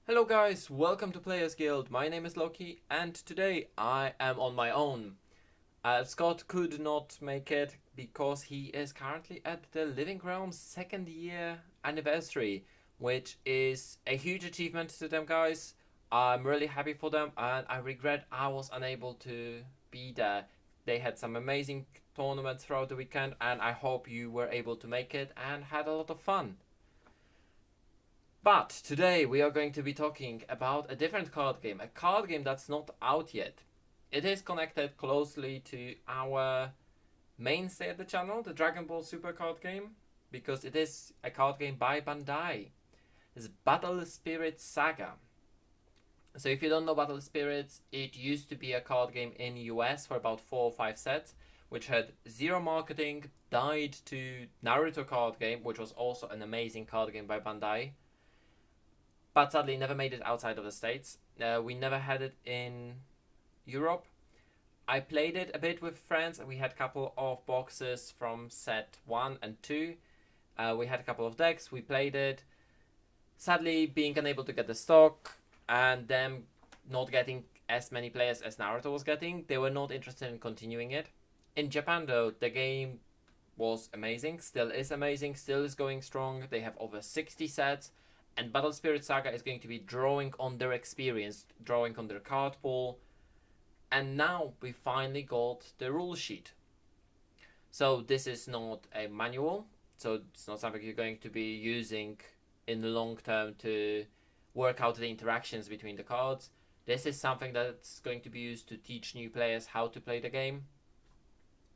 Hello guys, welcome to Players Guild. My name is Loki and today I am on my own. Scott could not make it because he is currently at the Living Realm's second year anniversary, which is a huge achievement to them guys. I'm really happy for them and I regret I was unable to be there. They had some amazing tournaments throughout the weekend and I hope you were able to make it and had a lot of fun. But today we are going to be talking about a different card game, a card game that's not out yet. It is connected closely to our mainstay at the channel, the Dragon Ball Super card game, because it is a card game by Bandai. It's Battle Spirits Saga. So if you don't know Battle Spirits, it used to be a card game in US for about 4 or 5 sets, which had zero marketing, died to Naruto card game, which was also an amazing card game by Bandai, but sadly never made it outside of the States. We never had it in Europe. I played it a bit with friends. We had a couple of boxes from set 1 and 2. We had a couple of decks. We played it. Sadly, being unable to get the stock and them not getting as many players as Naruto was getting, they were not interested in continuing it. In Japan, though, the game was amazing, still is amazing, still is going strong. They have over 60 sets, and Battle Spirit Saga is going to be drawing on their experience, drawing on their card pool. And now we finally got the rule sheet. So this is not a manual, so it's not something you're going to be using in the long term to work out the interactions between the cards. This is something that's going to be used to teach new players how to play the game.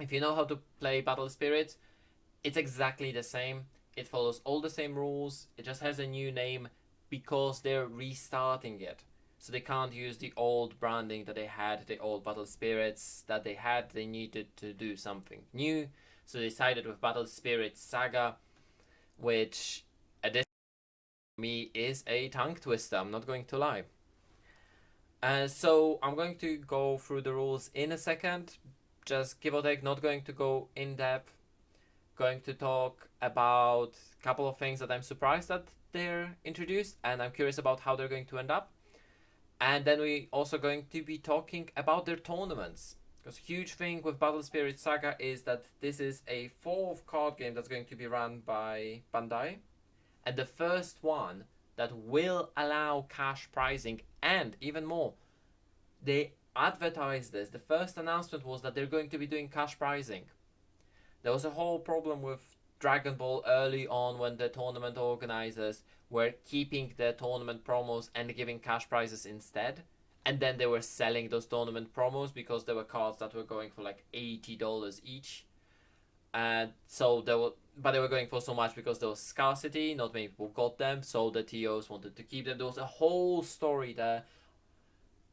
If you know how to play Battle Spirits, it's exactly the same. It follows all the same rules. It just has a new name because they're restarting it. So they can't use the old branding that they had, the old Battle Spirits that they had. They needed to do something new. So they decided with Battle Spirits Saga, which at this for me is a tongue twister, I'm not going to lie. So I'm going to go through the rules in a second, just give or take, not going to go in depth. Going to talk about a couple of things that I'm surprised that they're introduced, and I'm curious about how they're going to end up. And then we also going to be talking about their tournaments. Because huge thing with Battle Spirit Saga is that this is a fourth card game that's going to be run by Bandai, and the first one that will allow cash pricing, and even more, they advertised this. The first announcement was that they're going to be doing cash pricing. There was a whole problem with Dragon Ball early on when the tournament organizers were keeping the tournament promos and giving cash prizes instead. And then they were selling those tournament promos because there were cards that were going for like $80 each. And so they were going for so much because there was scarcity, not many people got them, so the TOs wanted to keep them. There was a whole story there.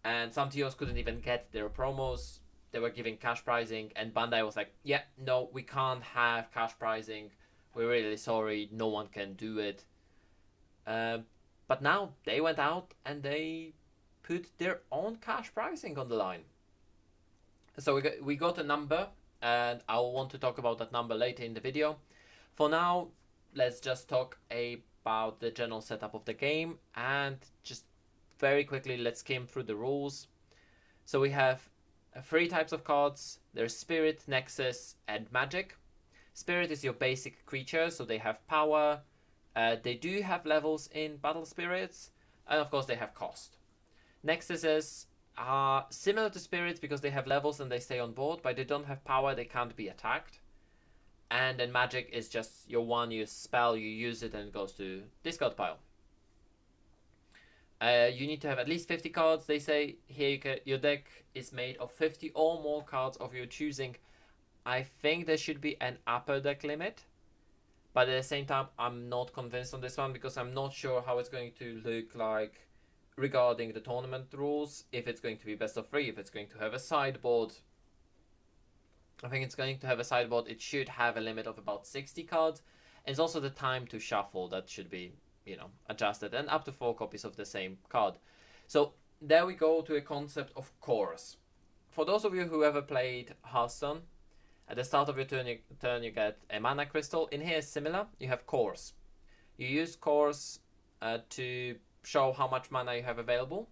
And some TOs couldn't even get their promos. They were giving cash pricing, and Bandai was like, yeah, no, we can't have cash pricing. We're really sorry, no one can do it. But now they went out and they put their own cash pricing on the line. So we got a number, and I'll want to talk about that number later in the video. For now, let's just talk about the general setup of the game, and just very quickly, let's skim through the rules. So we have 3 types of cards. There's Spirit, Nexus, and Magic. Spirit is your basic creature, so they have power. They do have levels in Battle Spirits, and of course they have cost. Nexuses are similar to Spirits because they have levels and they stay on board, but they don't have power, they can't be attacked. And then Magic is just your one-use spell, you use it and it goes to discard pile. You need to have at least 50 cards. They say here your deck is made of 50 or more cards of your choosing. I think there should be an upper deck limit, but at the same time, I'm not convinced on this one because I'm not sure how it's going to look like regarding the tournament rules. If it's going to be best of 3, if it's going to have a sideboard. I think it's going to have a sideboard. It should have a limit of about 60 cards. And it's also the time to shuffle that should be, adjusted, and up to 4 copies of the same card. So there we go to a concept of cores. For those of you who ever played Hearthstone, at the start of your turn you get a mana crystal. In here is similar. You have cores. You use cores to show how much mana you have available,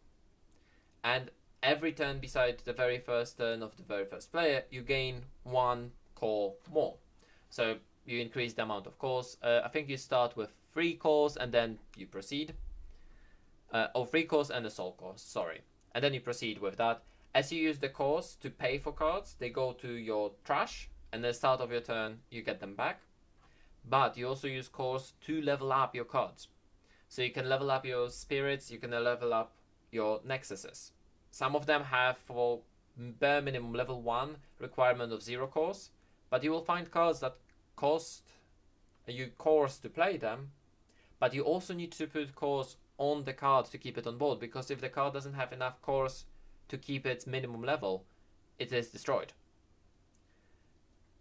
and every turn beside the very first turn of the very first player, you gain 1 core more. So you increase the amount of cores. I think you start with 3 cores and then you proceed. 3 cores and a soul core, sorry. And then you proceed with that. As you use the cores to pay for cards, they go to your trash, and at the start of your turn, you get them back. But you also use cores to level up your cards. So you can level up your spirits, you can level up your nexuses. Some of them have, for bare minimum level 1, requirement of 0 cores, but you will find cards that cost you cores to play them, but you also need to put cores on the card to keep it on board, because if the card doesn't have enough cores to keep its minimum level, it is destroyed.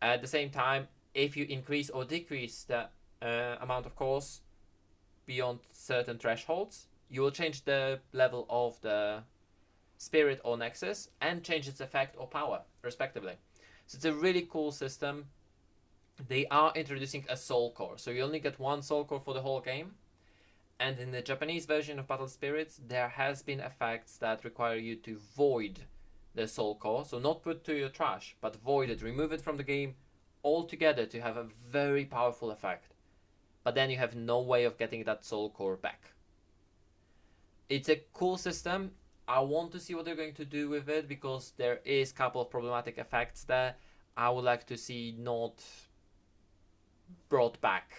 At the same time, if you increase or decrease the amount of cores beyond certain thresholds, you will change the level of the spirit or nexus and change its effect or power, respectively. So it's a really cool system. They are introducing a soul core, so you only get 1 soul core for the whole game. And in the Japanese version of Battle Spirits, there has been effects that require you to void the soul core, so not put to your trash, but void it, remove it from the game altogether to have a very powerful effect. But then you have no way of getting that soul core back. It's a cool system. I want to see what they're going to do with it, because there is a couple of problematic effects there I would like to see not brought back.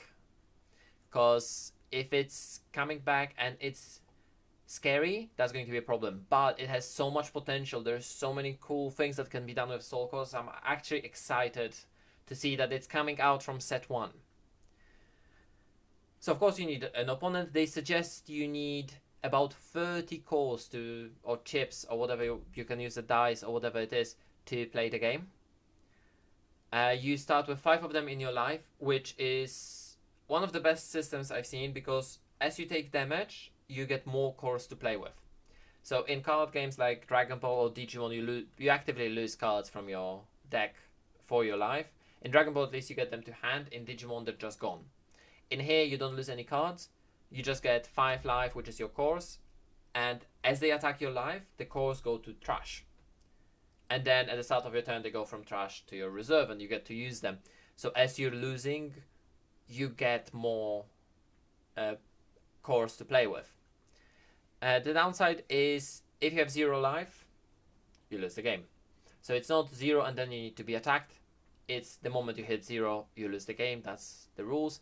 Because if it's coming back and it's scary, that's going to be a problem. But it has so much potential. There's so many cool things that can be done with soul cores. I'm actually excited to see that it's coming out from set 1. So of course you need an opponent. They suggest you need about 30 cores to, or chips, or whatever you can use, the dice or whatever it is, to play the game. You start with 5 of them in your life, which is one of the best systems I've seen, because as you take damage, you get more cores to play with. So in card games like Dragon Ball or Digimon, you actively lose cards from your deck for your life. In Dragon Ball, at least you get them to hand. In Digimon, they're just gone. In here, you don't lose any cards. You just get 5 life, which is your cores. And as they attack your life, the cores go to trash. And then at the start of your turn, they go from trash to your reserve, and you get to use them. So as you're losing, you get more cores to play with. The downside is, if you have 0 life, you lose the game. So it's not 0 and then you need to be attacked. It's the moment you hit 0, you lose the game. That's the rules.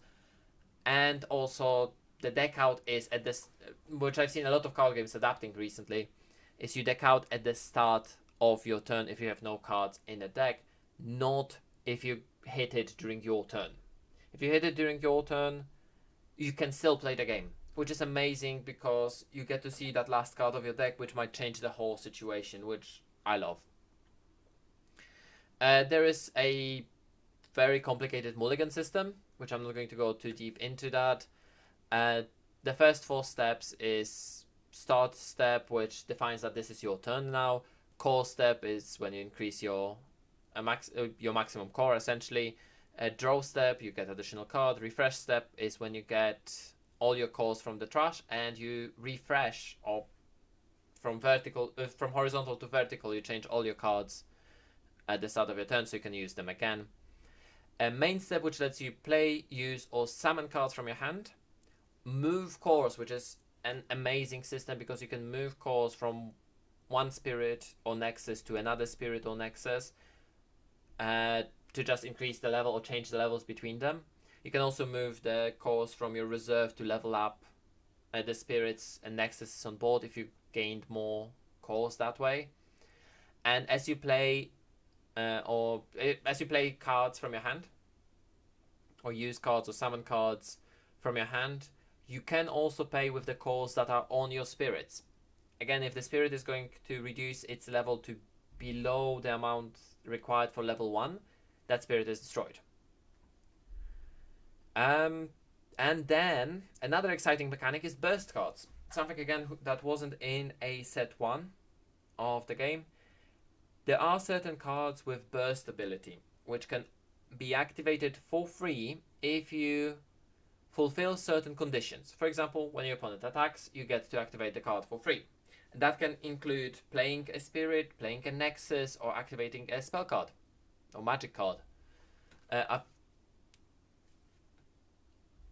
And also, the deck out is at this, which I've seen a lot of card games adapting recently, is you deck out at the start of your turn if you have no cards in the deck, not if you hit it during your turn. If you hit it during your turn, you can still play the game, which is amazing, because you get to see that last card of your deck, which might change the whole situation, which I love. There is a very complicated mulligan system, which I'm not going to go too deep into that. The first 4 steps is start step, which defines that this is your turn now. Core step is when you increase your maximum core, essentially. Draw step, you get additional card. Refresh step is when you get all your cores from the trash and you refresh, or from horizontal to vertical, you change all your cards at the start of your turn so you can use them again. A main step, which lets you play, use, or summon cards from your hand. Move cores, which is an amazing system, because you can move cores from one spirit or nexus to another spirit or nexus to just increase the level or change the levels between them. You can also move the cores from your reserve to level up the spirits and nexuses on board if you gained more cores that way. And as you play cards from your hand, or use cards or summon cards from your hand, you can also pay with the cores that are on your spirits. Again, if the spirit is going to reduce its level to below the amount required for level 1, that spirit is destroyed. And then another exciting mechanic is burst cards. Something again that wasn't in a set 1 of the game. There are certain cards with burst ability, which can be activated for free if you fulfill certain conditions. For example, when your opponent attacks, you get to activate the card for free. And that can include playing a spirit, playing a nexus, or activating a spell card or magic card.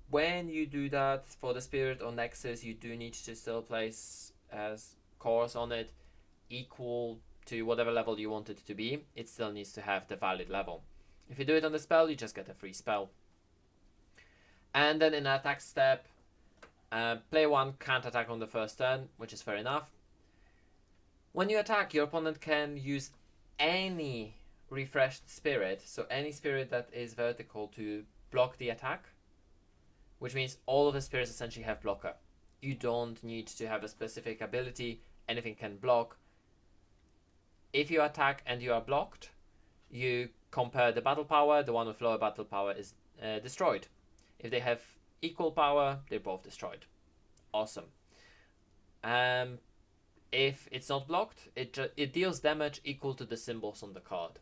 When you do that for the spirit or nexus, you do need to still place as cores on it equal to whatever level you want it to be. It still needs to have the valid level. If you do it on the spell, you just get a free spell. And then in the attack step, player 1 can't attack on the first turn, which is fair enough. When you attack, your opponent can use any refreshed spirit, so any spirit that is vertical, to block the attack, which means all of the spirits essentially have blocker. You don't need to have a specific ability, anything can block. If you attack and you are blocked, you compare the battle power, the one with lower battle power is destroyed. If they have equal power, they're both destroyed. Awesome. If it's not blocked, it deals damage equal to the symbols on the card.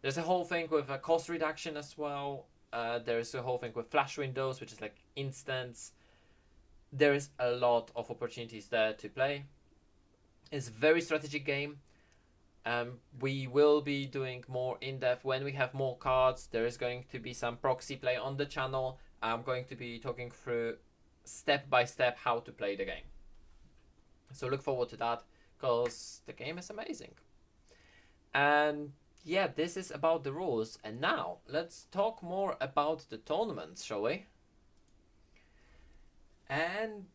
There's a whole thing with a cost reduction as well. There's a whole thing with flash windows, which is like instants. There is a lot of opportunities there to play. It's a very strategic game. We will be doing more in-depth when we have more cards. There is going to be some proxy play on the channel. I'm going to be talking through step by step how to play the game. So look forward to that, because the game is amazing. And yeah, this is about the rules. And now let's talk more about the tournaments, shall we? And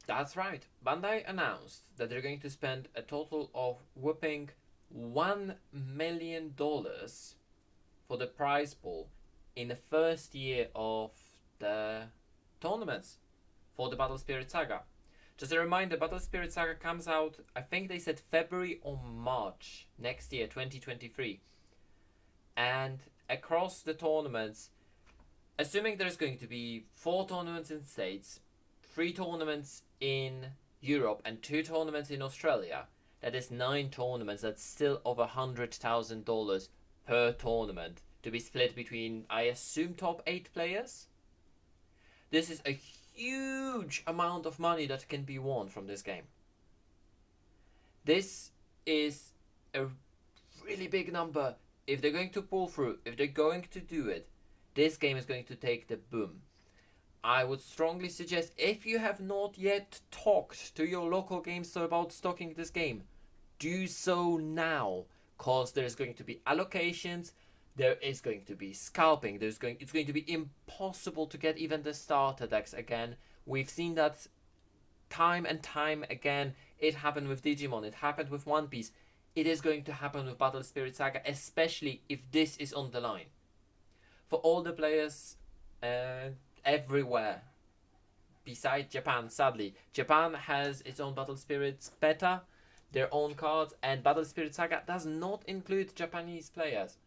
that's right. Bandai announced that they're going to spend a total of whopping $1 million for the prize pool in the first year of the tournaments for the Battle Spirit Saga. Just a reminder, Battle Spirit Saga comes out, I think they said February or March next year, 2023. And across the tournaments, assuming there's going to be 4 tournaments in States, 3 tournaments in Europe, and 2 tournaments in Australia, that is 9 tournaments. That's still over $100,000 per tournament to be split between, I assume, top 8 players. This is a huge amount of money that can be won from this game. This is a really big number. If they're going to pull through, if they're going to do it, this game is going to take the boom. I would strongly suggest, if you have not yet talked to your local game store about stocking this game, do so now, because there's going to be allocations, there is going to be scalping, it's going to be impossible to get even the starter decks again. We've seen that time and time again. It happened with Digimon, it happened with One Piece. It is going to happen with Battle Spirit Saga, especially if this is on the line. For all the players everywhere, besides Japan, sadly. Japan has its own Battle Spirits beta, their own cards, and Battle Spirit Saga does not include Japanese players,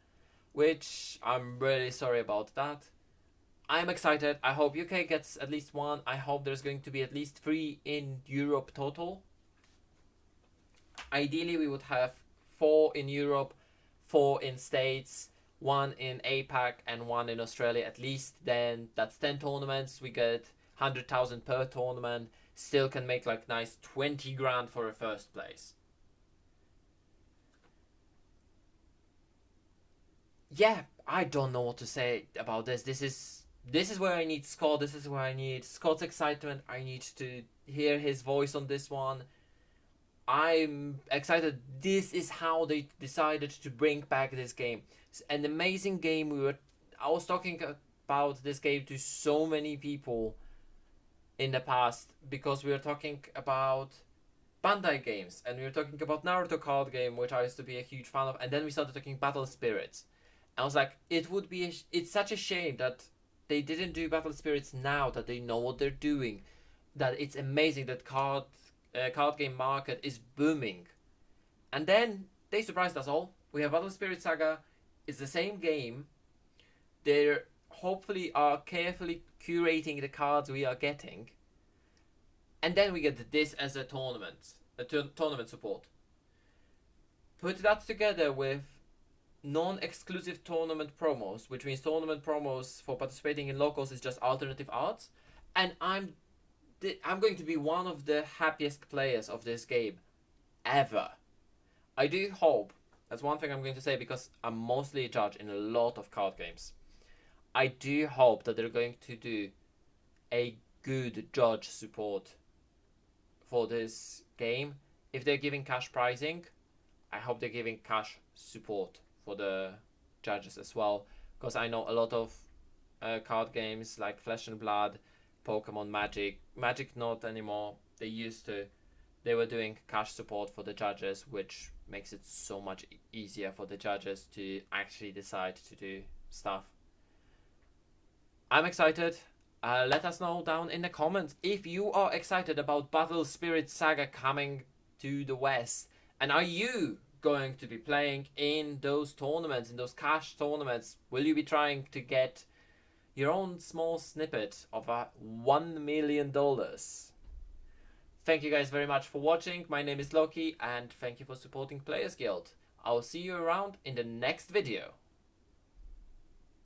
which I'm really sorry about that. I'm excited. I hope UK gets at least 1. I hope there's going to be at least 3 in Europe total. Ideally, we would have 4 in Europe, 4 in States, 1 in APAC, and 1 in Australia at least. Then that's 10 tournaments. We get 100,000 per tournament. Still can make like nice 20 grand for a first place. Yeah, I don't know what to say about this. This is where I need Scott. This is where I need Scott's excitement. I need to hear his voice on this one. I'm excited. This is how they decided to bring back this game. It's an amazing game. I was talking about this game to so many people in the past, because we were talking about Bandai games, and we were talking about Naruto card game, which I used to be a huge fan of, and then we started talking Battle Spirits. I was like, it's such a shame that they didn't do Battle Spirits now that they know what they're doing. That it's amazing that card game market is booming. And then they surprised us all. We have Battle Spirit Saga. It's the same game. They hopefully are carefully curating the cards we are getting. And then we get this as a tournament support. Put that together with non-exclusive tournament promos, which means tournament promos for participating in locals is just alternative arts, and I'm going to be one of the happiest players of this game ever. I do hope, that's one thing I'm going to say, because I'm mostly a judge in a lot of card games. I do hope that they're going to do a good judge support for this game. If they're giving cash pricing, I hope they're giving cash support for the judges as well, because I know a lot of card games like Flesh and Blood, Pokemon, Magic not anymore. They were doing cash support for the judges, which makes it so much easier for the judges to actually decide to do stuff. I'm excited. Let us know down in the comments if you are excited about Battle Spirit Saga coming to the West. And are you going to be playing in those tournaments, in those cash tournaments? Will you be trying to get your own small snippet of $1 million? Thank you guys very much for watching. My name is Loki, and thank you for supporting Players Guild. I'll see you around in the next video.